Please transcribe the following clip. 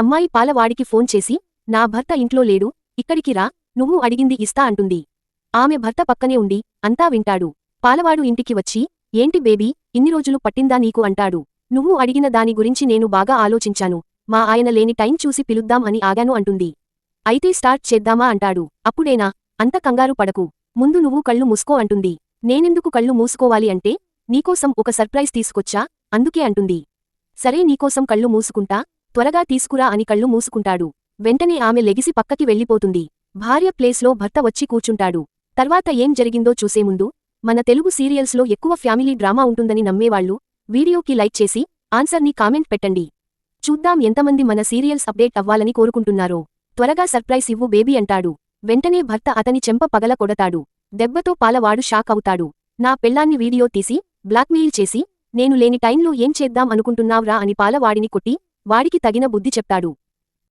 అమ్మాయి పాలవాడికి ఫోన్ చేసి, నా భర్త ఇంట్లో లేడు, ఇక్కడికి రా, నువ్వు అడిగింది ఇస్తా అంటుంది. ఆమె భర్త పక్కనే ఉండి, అంతా వింటాడు. పాలవాడు ఇంటికి వచ్చి, ఏంటి బేబీ, ఇన్ని రోజులు పట్టిందా నీకు అంటాడు. నువ్వు అడిగిన దాని గురించి నేను బాగా ఆలోచించాను, మా ఆయన లేని టైం చూసి పిలుద్దాం అని ఆగాను అంటుంది. అయితే స్టార్ట్ చేద్దామా అంటాడు. అప్పుడేనా, అంత కంగారు పడకు, ముందు నువ్వు కళ్ళు మూసుకో అంటుంది. నేనెందుకు కళ్ళు మూసుకోవాలి అంటే, నీకోసం ఒక సర్ప్రైజ్ తీసుకొచ్చా, అందుకే అంటుంది. సరే నీకోసం కళ్ళు మూసుకుంటా, త్వరగా తీసుకురా అని కళ్ళు మూసుకుంటాడు. వెంటనే ఆమె లెగిసి పక్కకి వెళ్ళిపోతుంది. భార్య ప్లేస్లో భర్త వచ్చి కూర్చుంటాడు. తర్వాత ఏం జరిగిందో చూసే ముందు, మన తెలుగు సీరియల్స్లో ఎక్కువ ఫ్యామిలీ డ్రామా ఉంటుందని నమ్మేవాళ్లు వీడియోకి లైక్ చేసి ఆన్సర్ని కామెంట్ పెట్టండి. చూద్దాం ఎంతమంది మన సీరియల్స్ అప్డేట్ అవ్వాలని కోరుకుంటున్నారో. త్వరగా సర్ప్రైజ్ ఇవ్వు బేబీ అంటాడు. వెంటనే భర్త అతని చెంప పగల కొడతాడు. దెబ్బతో పాలవాడు షాక్ అవుతాడు. నా పెళ్లాన్ని వీడియో తీసి బ్లాక్మెయిల్ చేసి, నేను లేని టైంలో ఏం చేద్దాం అనుకుంటున్నావ్రా అని పాలవాడిని కొట్టి, వాడికి తగిన బుద్ధి చెప్తాడు.